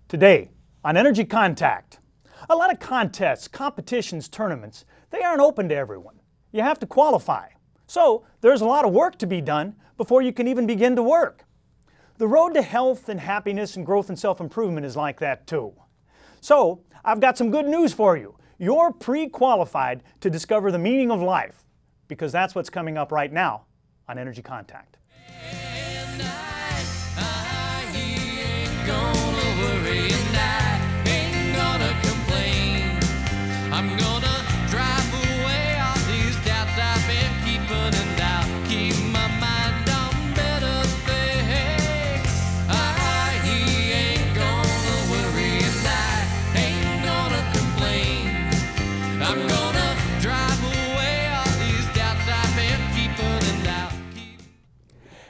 Today on Energy Contact, a lot of contests, competitions, tournaments, they aren't open to everyone. You have to qualify. So there's a lot of work to be done before you can even begin to work. The road to health and happiness and growth and self-improvement is like that too. So I've got some good news for you. You're pre-qualified to discover the meaning of life, because that's what's coming up right now on Energy Contact. I'm gonna drive away all these doubts I've been keeping and out. Keep my mind on better things. I ain't gonna worry and I ain't gonna complain. I'm gonna drive away all these doubts I've been keeping and out.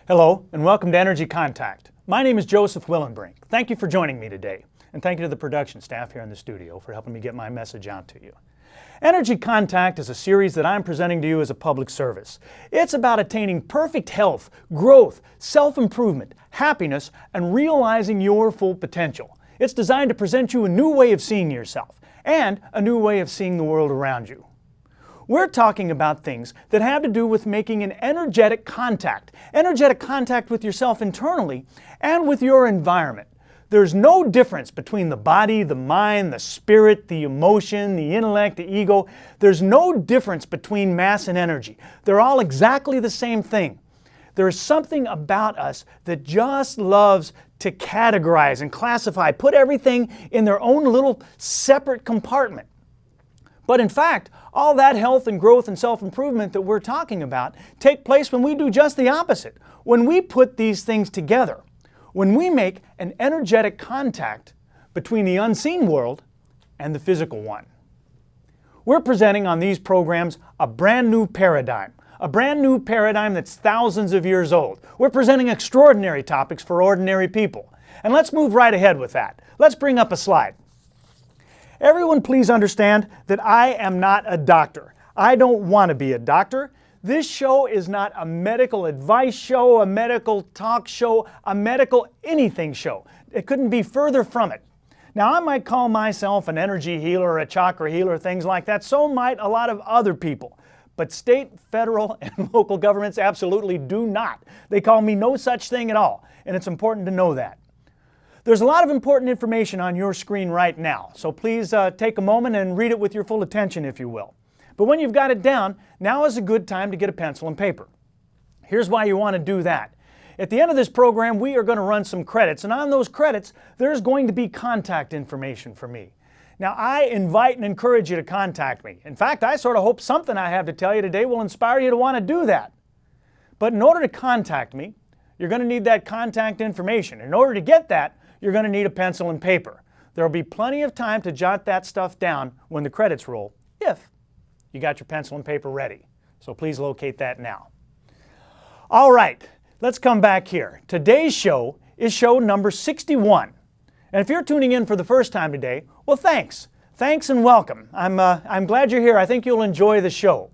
Hello and welcome to Energy Contact. My name is Joseph Willenbrink. Thank you for joining me today. And thank you to the production staff here in the studio for helping me get my message out to you. Energy Contact is a series that I'm presenting to you as a public service. It's about attaining perfect health, growth, self-improvement, happiness, and realizing your full potential. It's designed to present you a new way of seeing yourself and a new way of seeing the world around you. We're talking about things that have to do with making an energetic contact with yourself internally and with your environment. There's no difference between the body, the mind, the spirit, the emotion, the intellect, the ego. There's no difference between mass and energy. They're all exactly the same thing. There's something about us that just loves to categorize and classify, put everything in their own little separate compartment. But in fact, all that health and growth and self-improvement that we're talking about take place when we do just the opposite. When we put these things together. When we make an energetic contact between the unseen world and the physical one. We're presenting on these programs a brand new paradigm that's thousands of years old. We're presenting extraordinary topics for ordinary people. And let's move right ahead with that. Let's bring up a slide. Everyone please understand that I am not a doctor. I don't want to be a doctor. This show is not a medical advice show, a medical talk show, a medical anything show. It couldn't be further from it. Now, I might call myself an energy healer or a chakra healer, things like that. So might a lot of other people. But state, federal, and local governments absolutely do not. They call me no such thing at all, and it's important to know that. There's a lot of important information on your screen right now, so please take a moment and read it with your full attention, if you will. But when you've got it down, now is a good time to get a pencil and paper. Here's why you want to do that. At the end of this program, we are going to run some credits, and on those credits, there's going to be contact information for me. Now, I invite and encourage you to contact me. In fact, I sort of hope something I have to tell you today will inspire you to want to do that. But in order to contact me, you're going to need that contact information. In order to get that, you're going to need a pencil and paper. There will be plenty of time to jot that stuff down when the credits roll, if you got your pencil and paper ready. So please locate that now. All right, let's come back here. Today's show is show number 61. And if you're tuning in for the first time today, well, thanks. Thanks and welcome. I'm glad you're here. I think you'll enjoy the show.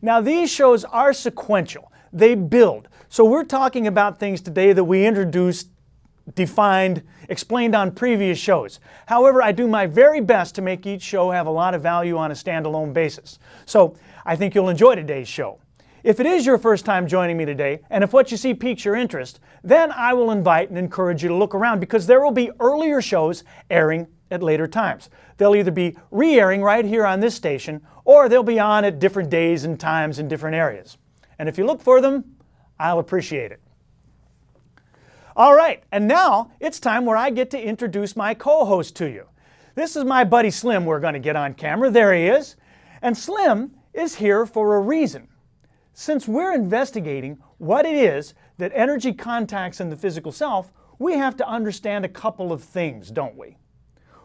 Now, these shows are sequential. They build. So we're talking about things today that we introduced, defined, explained on previous shows. However, I do my very best to make each show have a lot of value on a standalone basis. So I think you'll enjoy today's show. If it is your first time joining me today, and if what you see piques your interest, then I will invite and encourage you to look around, because there will be earlier shows airing at later times. They'll either be re-airing right here on this station, or they'll be on at different days and times in different areas. And if you look for them, I'll appreciate it. All right, and now it's time where I get to introduce my co-host to you. This is my buddy Slim we're going to get on camera. There he is. And Slim is here for a reason. Since we're investigating what it is that energy contacts in the physical self, we have to understand a couple of things, don't we?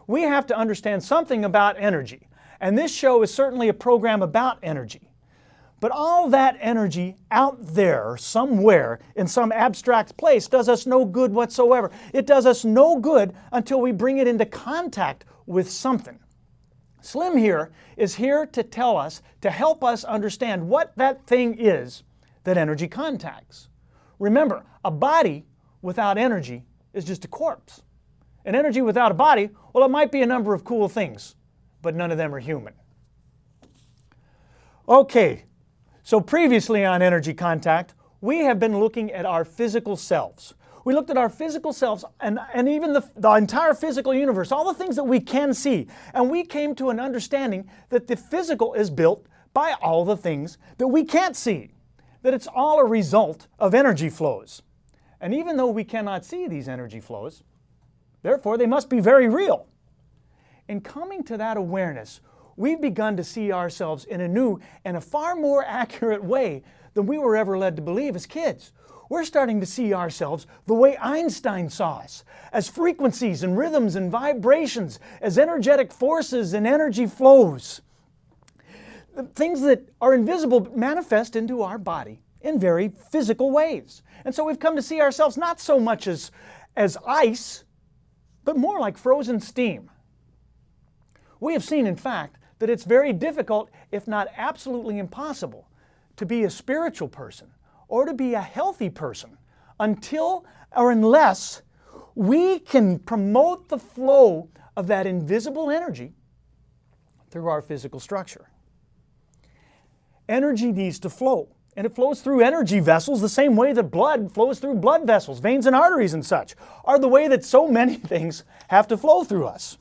We have to understand something about energy. And this show is certainly a program about energy. But all that energy out there somewhere in some abstract place does us no good whatsoever. It does us no good until we bring it into contact with something. Slim here is here to tell us, to help us understand what that thing is that energy contacts. Remember, a body without energy is just a corpse. And energy without a body, well, it might be a number of cool things, but none of them are human. Okay, so previously on Energy Contact, we have been looking at our physical selves. We looked at our physical selves and even the entire physical universe, all the things that we can see. And we came to an understanding that the physical is built by all the things that we can't see, that it's all a result of energy flows. And even though we cannot see these energy flows, therefore they must be very real. In coming to that awareness, we've begun to see ourselves in a new and a far more accurate way than we were ever led to believe as kids. We're starting to see ourselves the way Einstein saw us, as frequencies and rhythms and vibrations, as energetic forces and energy flows. Things that are invisible but manifest into our body in very physical ways. And so we've come to see ourselves not so much as ice, but more like frozen steam. We have seen, in fact, that it's very difficult, if not absolutely impossible, to be a spiritual person or to be a healthy person until or unless we can promote the flow of that invisible energy through our physical structure. Energy needs to flow, and it flows through energy vessels the same way that blood flows through blood vessels. Veins and arteries and such are the way that so many things have to flow through us.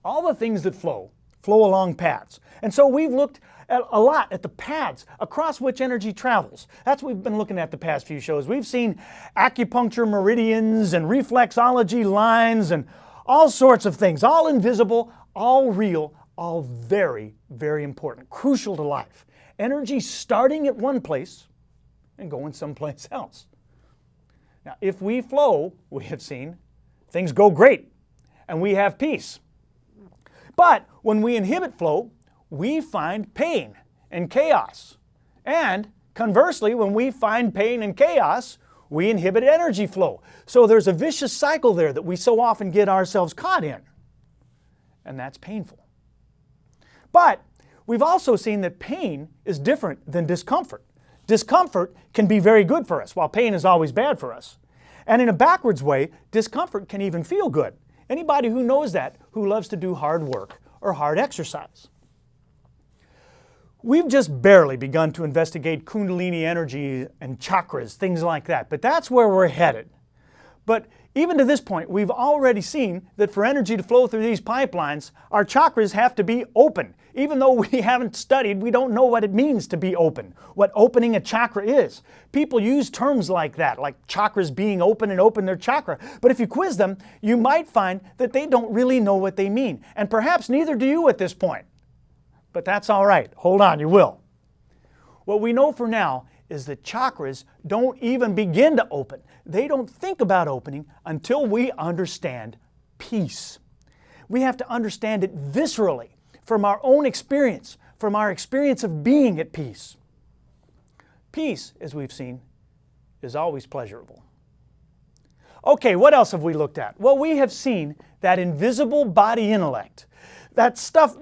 All the things that flow along paths. And so we've looked a lot at the paths across which energy travels. That's what we've been looking at the past few shows. We've seen acupuncture meridians and reflexology lines and all sorts of things, all invisible, all real, all very, very important, crucial to life. Energy starting at one place and going someplace else. Now, if we flow, we have seen, things go great and we have peace. But when we inhibit flow, we find pain and chaos. And conversely, when we find pain and chaos, we inhibit energy flow. So there's a vicious cycle there that we so often get ourselves caught in. And that's painful. But we've also seen that pain is different than discomfort. Discomfort can be very good for us, while pain is always bad for us. And in a backwards way, discomfort can even feel good. Anybody who knows that, who loves to do hard work or hard exercise. We've just barely begun to investigate Kundalini energy and chakras, things like that, but that's where we're headed. But even to this point, we've already seen that for energy to flow through these pipelines, our chakras have to be open. Even though we haven't studied, we don't know what it means to be open, what opening a chakra is. People use terms like that, like chakras being open and open their chakra. But if you quiz them, you might find that they don't really know what they mean. And perhaps neither do you at this point. But that's all right. Hold on, you will. What we know for now is that chakras don't even begin to open. They don't think about opening until we understand peace. We have to understand it viscerally from our own experience, from our experience of being at peace. Peace, as we've seen, is always pleasurable. Okay, what else have we looked at? Well, we have seen that invisible body intellect. That stuff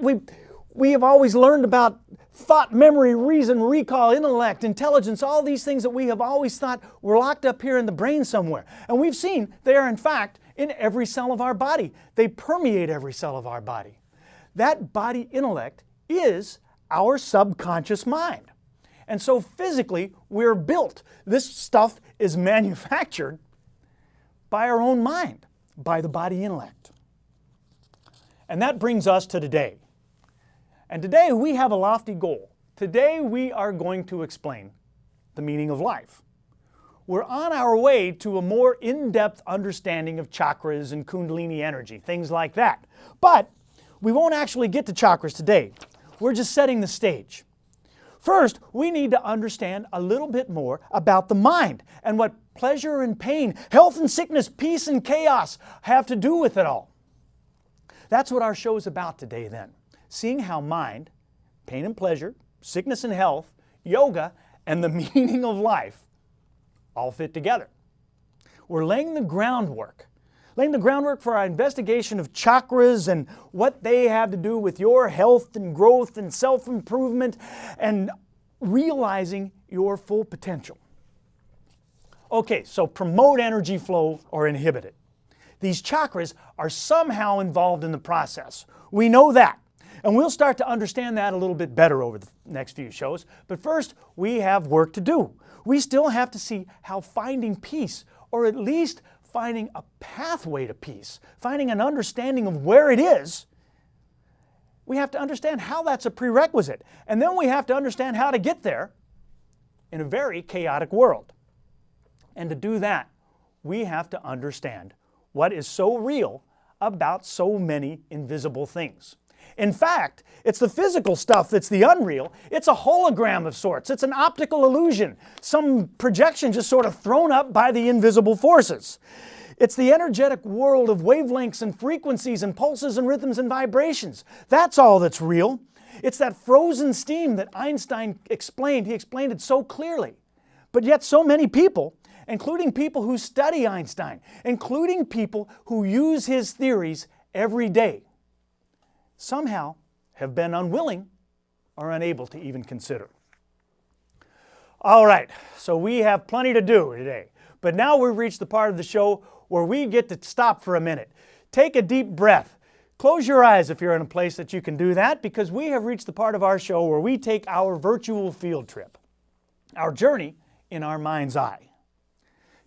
we have always learned about thought, memory, reason, recall, intellect, intelligence, all these things that we have always thought were locked up here in the brain somewhere. And we've seen they are in fact in every cell of our body. They permeate every cell of our body. That body intellect is our subconscious mind. And so physically we're built. This stuff is manufactured by our own mind, by the body intellect. And that brings us to today. And today we have a lofty goal. Today we are going to explain the meaning of life. We're on our way to a more in-depth understanding of chakras and Kundalini energy, things like that. But we won't actually get to chakras today. We're just setting the stage. First, we need to understand a little bit more about the mind and what pleasure and pain, health and sickness, peace and chaos have to do with it all. That's what our show is about today then. Seeing how mind, pain and pleasure, sickness and health, yoga, and the meaning of life all fit together. We're laying the groundwork for our investigation of chakras and what they have to do with your health and growth and self-improvement and realizing your full potential. Okay, so promote energy flow or inhibit it. These chakras are somehow involved in the process. We know that. And we'll start to understand that a little bit better over the next few shows. But first, we have work to do. We still have to see how finding peace, or at least finding a pathway to peace, finding an understanding of where it is, we have to understand how that's a prerequisite. And then we have to understand how to get there in a very chaotic world. And to do that, we have to understand what is so real about so many invisible things. In fact, it's the physical stuff that's the unreal. It's a hologram of sorts. It's an optical illusion, some projection just sort of thrown up by the invisible forces. It's the energetic world of wavelengths and frequencies and pulses and rhythms and vibrations. That's all that's real. It's that frozen steam that Einstein explained. He explained it so clearly. But yet so many people, including people who study Einstein, including people who use his theories every day, somehow have been unwilling or unable to even consider. All right, so we have plenty to do today. But now we've reached the part of the show where we get to stop for a minute. Take a deep breath. Close your eyes if you're in a place that you can do that, because we have reached the part of our show where we take our virtual field trip, our journey in our mind's eye.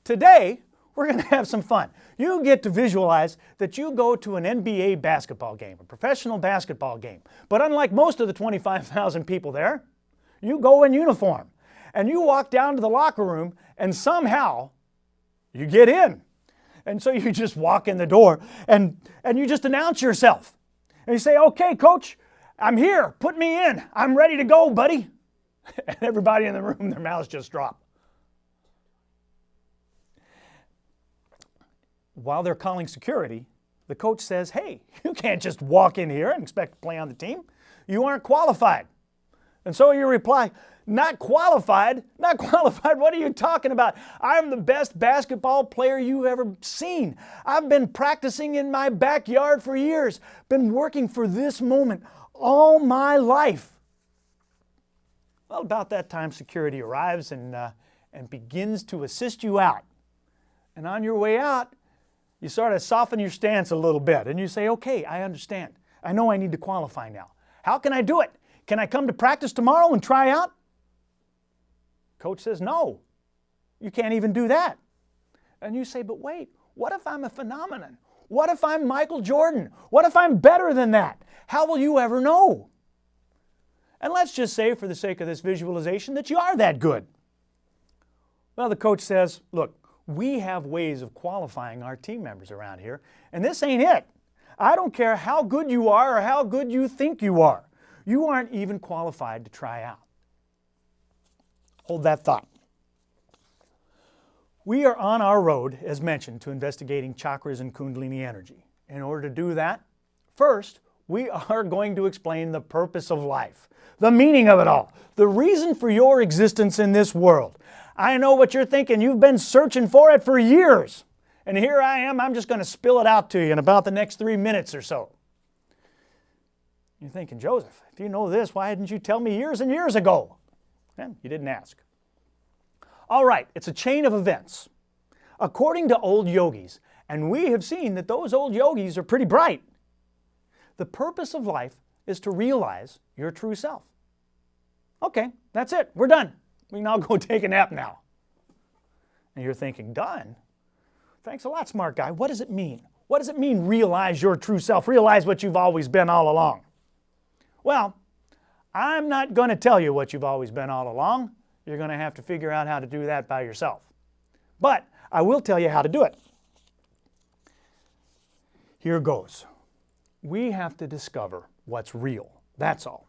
Today, we're going to have some fun. You get to visualize that you go to an NBA basketball game, a professional basketball game. But unlike most of the 25,000 people there, you go in uniform and you walk down to the locker room and somehow you get in. And so you just walk in the door and you just announce yourself. And you say, "Okay, coach, I'm here. Put me in. I'm ready to go, buddy." And everybody in the room, their mouths just drop. While they're calling security, the coach says, "Hey, you can't just walk in here and expect to play on the team. You aren't qualified." And so you reply, "Not qualified? Not qualified? What are you talking about? I'm the best basketball player you've ever seen. I've been practicing in my backyard for years, been working for this moment all my life." Well, about that time, security arrives and begins to assist you out. And on your way out, you sort of soften your stance a little bit and you say, "Okay, I understand. I know I need to qualify now. How can I do it? Can I come to practice tomorrow and try out?" Coach says, "No, you can't even do that." And you say, "But wait, what if I'm a phenomenon? What if I'm Michael Jordan? What if I'm better than that? How will you ever know?" And let's just say, for the sake of this visualization, that you are that good. Well, the coach says, "Look, we have ways of qualifying our team members around here, and this ain't it. I don't care how good you are or how good you think you are. You aren't even qualified to try out." Hold that thought. We are on our road, as mentioned, to investigating chakras and Kundalini energy. In order to do that, first, we are going to explain the purpose of life, the meaning of it all, the reason for your existence in this world. I know what you're thinking. You've been searching for it for years. And here I am. I'm just going to spill it out to you in about the next 3 minutes or so. You're thinking, "Joseph, if you know this, why didn't you tell me years and years ago?" Well, you didn't ask. All right, it's a chain of events. According to old yogis, and we have seen that those old yogis are pretty bright, the purpose of life is to realize your true self. Okay, that's it. We're done. We can all go take a nap now. And you're thinking, "Done? Thanks a lot, smart guy. What does it mean? What does it mean, realize your true self? Realize what you've always been all along?" Well, I'm not going to tell you what you've always been all along. You're going to have to figure out how to do that by yourself. But I will tell you how to do it. Here goes. We have to discover what's real. That's all.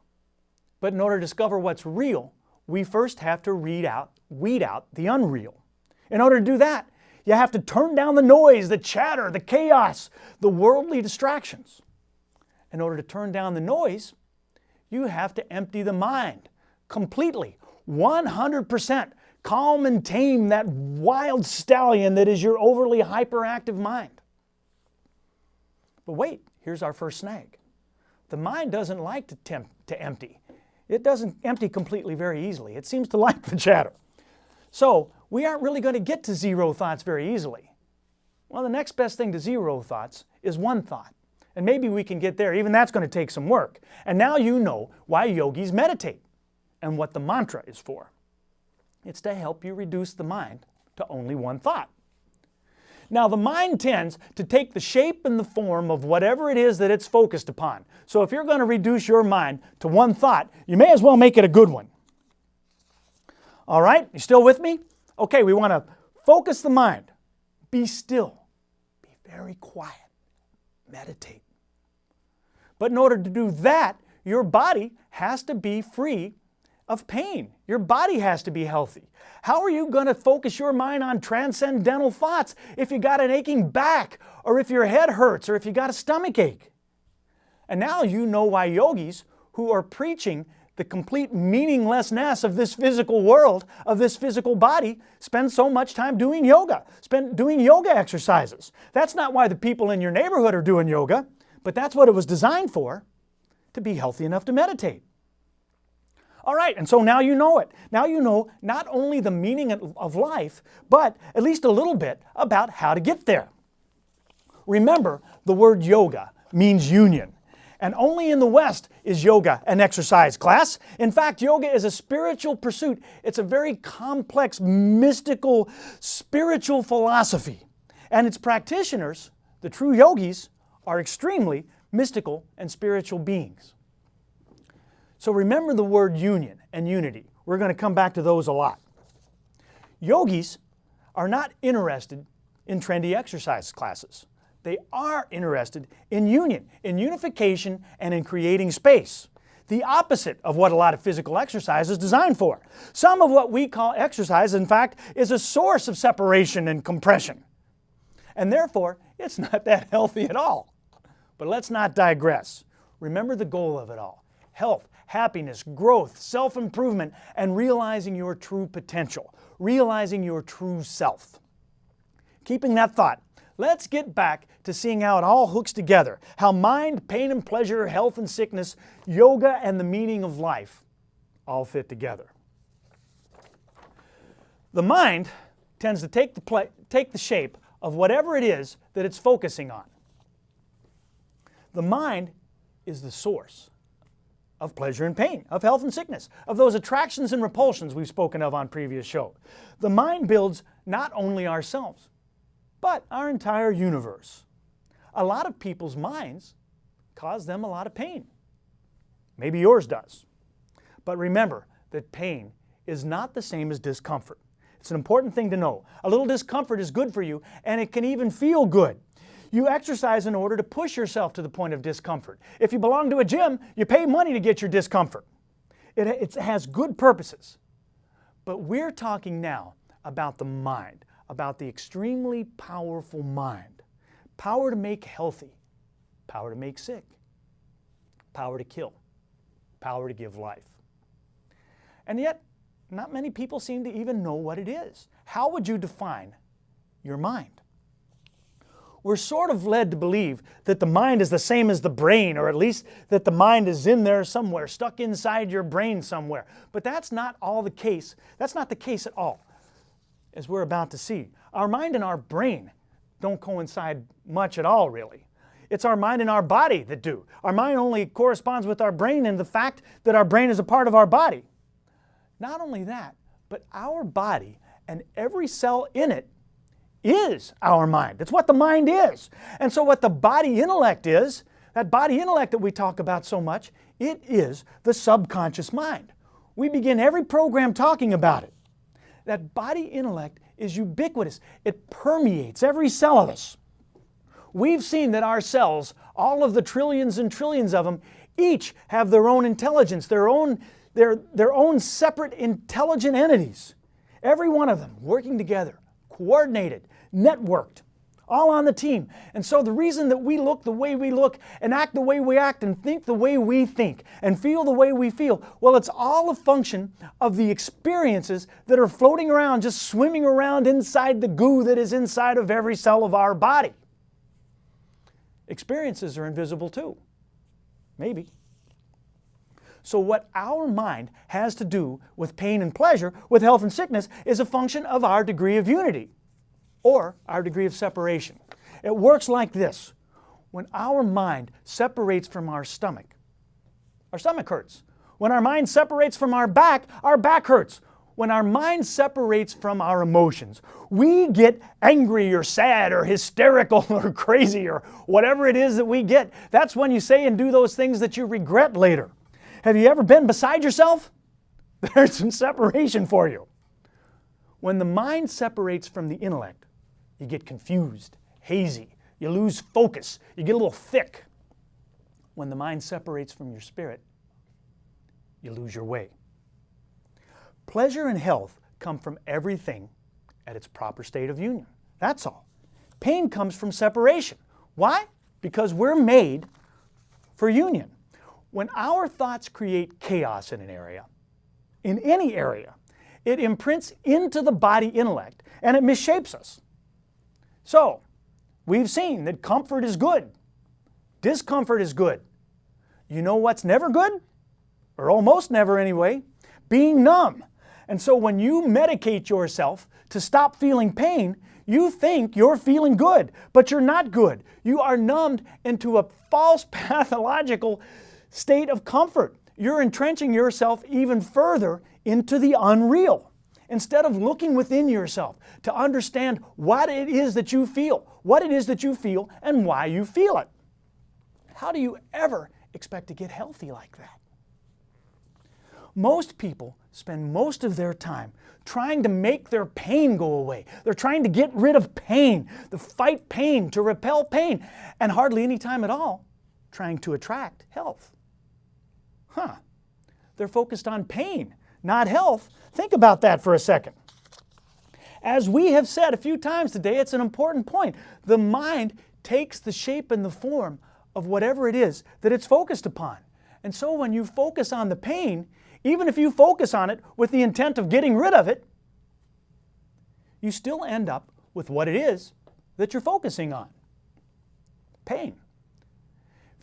But in order to discover what's real, we first have to weed out the unreal. In order to do that, you have to turn down the noise, the chatter, the chaos, the worldly distractions. In order to turn down the noise, you have to empty the mind completely, 100%. Calm and tame that wild stallion that is your overly hyperactive mind. But wait, here's our first snag. The mind doesn't like to empty. It doesn't empty completely very easily. It seems to like the chatter. So we aren't really going to get to zero thoughts very easily. Well, the next best thing to zero thoughts is one thought. And maybe we can get there. Even that's going to take some work. And now you know why yogis meditate and what the mantra is for. It's to help you reduce the mind to only one thought. Now, the mind tends to take the shape and the form of whatever it is that it's focused upon. So if you're going to reduce your mind to one thought, you may as well make it a good one. All right? You still with me? Okay, we want to focus the mind. Be still. Be very quiet. Meditate. But in order to do that, your body has to be free of pain. Your body has to be healthy. How are you going to focus your mind on transcendental thoughts if you got an aching back, or if your head hurts, or if you got a stomach ache? And now you know why yogis who are preaching the complete meaninglessness of this physical world, of this physical body, spend so much time doing yoga, doing yoga exercises. That's not why the people in your neighborhood are doing yoga, but that's what it was designed for, to be healthy enough to meditate. All right, and so now you know it. Now you know not only the meaning of life, but at least a little bit about how to get there. Remember, the word yoga means union. And only in the West is yoga an exercise class. In fact, yoga is a spiritual pursuit. It's a very complex, mystical, spiritual philosophy. And its practitioners, the true yogis, are extremely mystical and spiritual beings. So remember the word union and unity. We're going to come back to those a lot. Yogis are not interested in trendy exercise classes. They are interested in union, in unification, and in creating space. The opposite of what a lot of physical exercise is designed for. Some of what we call exercise, in fact, is a source of separation and compression. And therefore, it's not that healthy at all. But let's not digress. Remember the goal of it all: health, happiness, growth, self-improvement, and realizing your true potential, realizing your true self. Keeping that thought, let's get back to seeing how it all hooks together, how mind, pain and pleasure, health and sickness, yoga, and the meaning of life all fit together. The mind tends to take the shape of whatever it is that it's focusing on. The mind is the source of pleasure and pain, of health and sickness, of those attractions and repulsions we've spoken of on previous show. The mind builds not only ourselves, but our entire universe. A lot of people's minds cause them a lot of pain. Maybe yours does. But remember that pain is not the same as discomfort. It's an important thing to know. A little discomfort is good for you, and it can even feel good. You exercise in order to push yourself to the point of discomfort. If you belong to a gym, you pay money to get your discomfort. It has good purposes. But we're talking now about the mind, about the extremely powerful mind. Power to make healthy, power to make sick, power to kill, power to give life. And yet, not many people seem to even know what it is. How would you define your mind? We're sort of led to believe that the mind is the same as the brain, or at least that the mind is in there somewhere, stuck inside your brain somewhere. But that's not all the case. That's not the case at all, as we're about to see. Our mind and our brain don't coincide much at all, really. It's our mind and our body that do. Our mind only corresponds with our brain in the fact that our brain is a part of our body. Not only that, but our body and every cell in it is our mind. That's what the mind is. And so what the body intellect is, that body intellect that we talk about so much, it is the subconscious mind. We begin every program talking about it. That body intellect is ubiquitous. It permeates every cell of us. We've seen that our cells, all of the trillions and trillions of them, each have their own intelligence, their own separate intelligent entities. Every one of them working together, coordinated, networked, all on the team. And so the reason that we look the way we look and act the way we act and think the way we think and feel the way we feel, well, it's all a function of the experiences that are floating around, just swimming around inside the goo that is inside of every cell of our body. Experiences are invisible too. Maybe. So what our mind has to do with pain and pleasure, with health and sickness, is a function of our degree of unity. or our degree of separation. It works like this. When our mind separates from our stomach hurts. When our mind separates from our back hurts. When our mind separates from our emotions, we get angry or sad or hysterical or crazy or whatever it is that we get. That's when you say and do those things that you regret later. Have you ever been beside yourself? There's some separation for you. When the mind separates from the intellect, you get confused, hazy, you lose focus, you get a little thick. When the mind separates from your spirit, you lose your way. Pleasure and health come from everything at its proper state of union. That's all. Pain comes from separation. Why? Because we're made for union. When our thoughts create chaos in an area, in any area, it imprints into the body intellect and it misshapes us. So, we've seen that comfort is good. Discomfort is good. You know what's never good? Or almost never anyway? Being numb. And so when you medicate yourself to stop feeling pain, you think you're feeling good, but you're not good. You are numbed into a false pathological state of comfort. You're entrenching yourself even further into the unreal. Instead of looking within yourself to understand what it is that you feel, and why you feel it. How do you ever expect to get healthy like that? Most people spend most of their time trying to make their pain go away. They're trying to get rid of pain, to fight pain, to repel pain, and hardly any time at all trying to attract health. They're focused on pain, not health. Think about that for a second. As we have said a few times today, it's an important point. The mind takes the shape and the form of whatever it is that it's focused upon. And so when you focus on the pain, even if you focus on it with the intent of getting rid of it, you still end up with what it is that you're focusing on. Pain.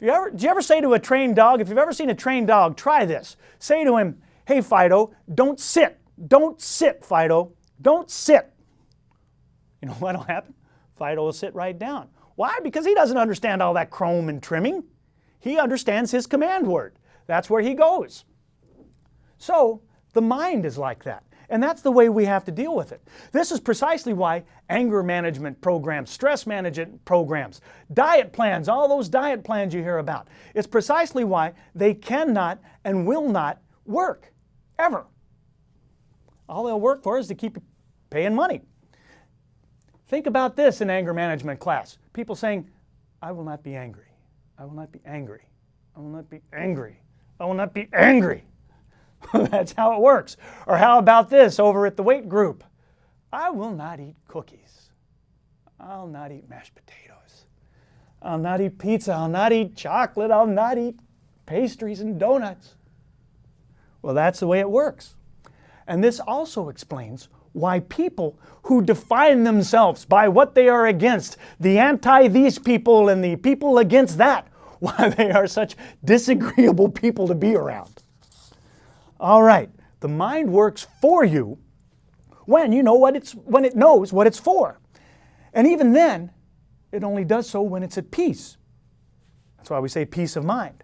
Do you ever say to a trained dog, if you've ever seen a trained dog, try this. Say to him, "Hey Fido, don't sit. Don't sit, Fido. Don't sit." You know what'll happen? Fido will sit right down. Why? Because he doesn't understand all that chrome and trimming. He understands his command word. That's where he goes. So, the mind is like that. And that's the way we have to deal with it. This is precisely why anger management programs, stress management programs, diet plans, all those diet plans you hear about, it's precisely why they cannot and will not work, ever. All they'll work for is to keep you paying money. Think about this in anger management class. People saying, "I will not be angry. I will not be angry. I will not be angry. I will not be angry." That's how it works. Or how about this over at the weight group? "I will not eat cookies. I'll not eat mashed potatoes. I'll not eat pizza. I'll not eat chocolate. I'll not eat pastries and donuts." Well, that's the way it works. And this also explains why people who define themselves by what they are against, the anti-these people and the people against that, why they are such disagreeable people to be around. All right, the mind works for you when it knows what it's for. And even then, it only does so when it's at peace. That's why we say peace of mind.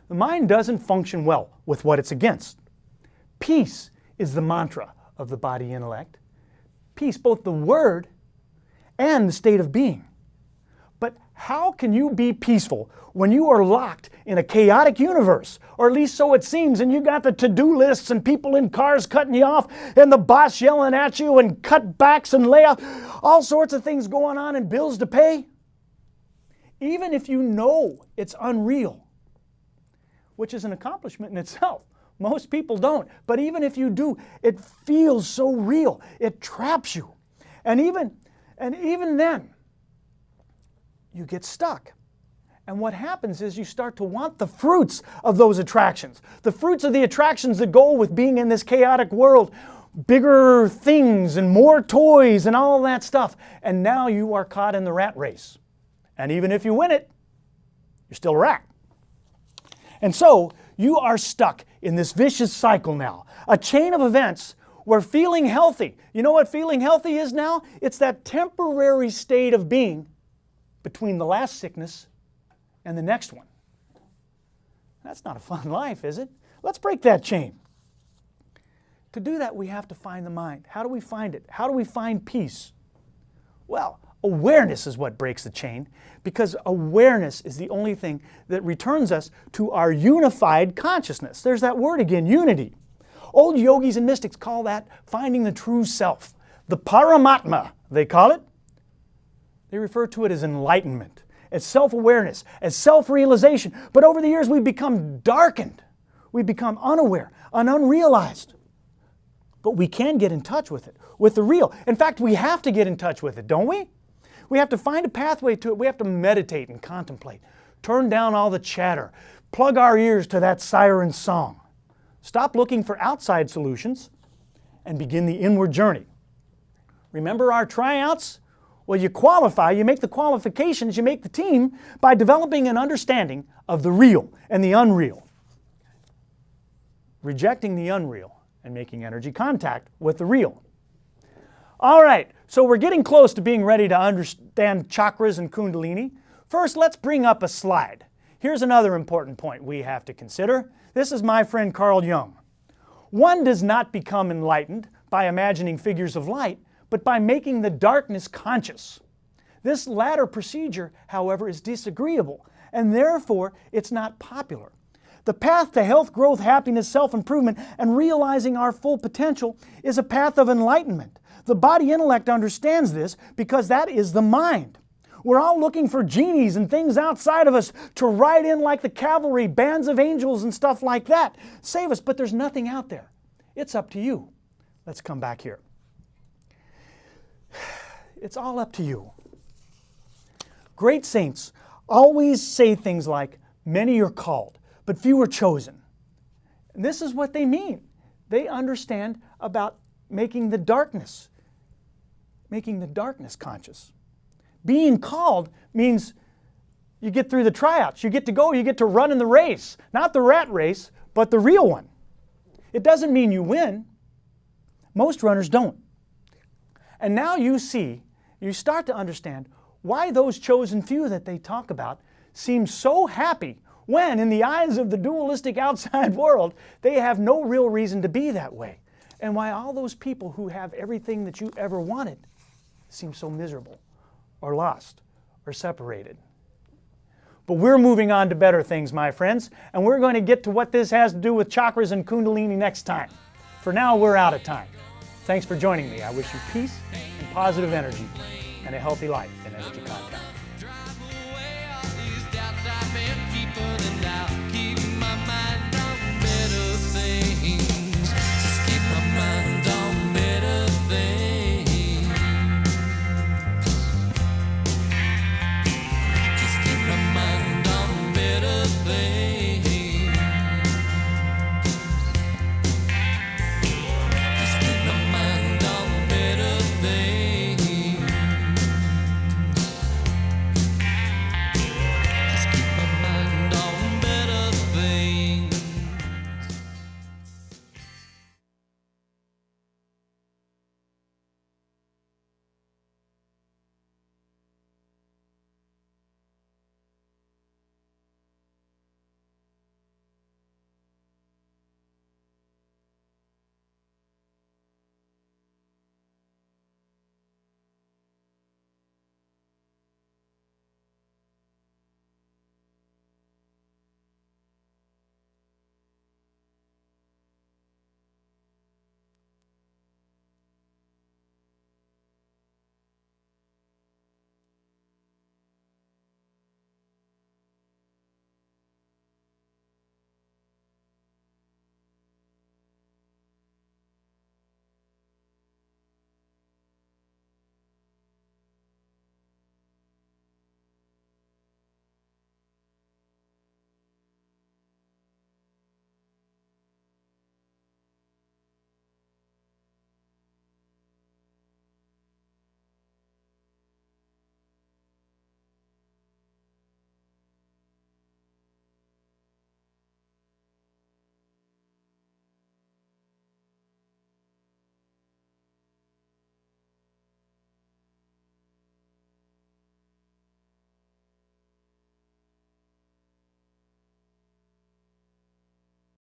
The mind doesn't function well with what it's against. Peace is the mantra of the body intellect. Peace, both the word and the state of being. But how can you be peaceful when you are locked in a chaotic universe? Or at least so it seems, and you got the to-do lists and people in cars cutting you off and the boss yelling at you and cutbacks and layoffs, all sorts of things going on and bills to pay? Even if you know it's unreal, which is an accomplishment in itself. Most people don't. But even if you do, it feels so real. It traps you. And even then, you get stuck. And what happens is you start to want the fruits of those attractions. The fruits of the attractions that go with being in this chaotic world. Bigger things and more toys and all that stuff. And now you are caught in the rat race. And even if you win it, you're still a rat. And so, you are stuck in this vicious cycle now. A chain of events We're feeling healthy. You know what feeling healthy is now? It's that temporary state of being between the last sickness and the next one. That's not a fun life, is it? Let's break that chain. To do that, we have to find the mind. How do we find it? How do we find peace? Well, awareness is what breaks the chain, because awareness is the only thing that returns us to our unified consciousness. There's that word again, unity. Old yogis and mystics call that finding the true self. The Paramatma, they call it. They refer to it as enlightenment, as self-awareness, as self-realization. But over the years, we've become darkened. We've become unaware and unrealized. But we can get in touch with it, with the real. In fact, we have to get in touch with it, don't we? We have to find a pathway to it. We have to meditate and contemplate. Turn down all the chatter. Plug our ears to that siren song. Stop looking for outside solutions and begin the inward journey. Remember our tryouts? Well, you qualify, you make the qualifications, you make the team by developing an understanding of the real and the unreal. Rejecting the unreal and making energy contact with the real. All right, so we're getting close to being ready to understand chakras and Kundalini. First, let's bring up a slide. Here's another important point we have to consider. This is my friend Carl Jung. One does not become enlightened by imagining figures of light, but by making the darkness conscious. This latter procedure, however, is disagreeable, and therefore it's not popular. The path to health, growth, happiness, self-improvement, and realizing our full potential is a path of enlightenment. The body intellect understands this because that is the mind. We're all looking for genies and things outside of us to ride in like the cavalry, bands of angels and stuff like that. Save us, but there's nothing out there. It's up to you. Let's come back here. It's all up to you. Great saints always say things like, many are called, but few are chosen. And this is what they mean. They understand about making the darkness conscious. Being called means you get through the tryouts, you get to go, you get to run in the race. Not the rat race, but the real one. It doesn't mean you win. Most runners don't. And now you start to understand why those chosen few that they talk about seem so happy when, in the eyes of the dualistic outside world, they have no real reason to be that way. And why all those people who have everything that you ever wanted seem so miserable, or lost, or separated. But we're moving on to better things, my friends, and we're going to get to what this has to do with chakras and Kundalini next time. For now, we're out of time. Thanks for joining me. I wish you peace and positive energy and a healthy life in Energy Contact. Drive away all these doubts I've been keeping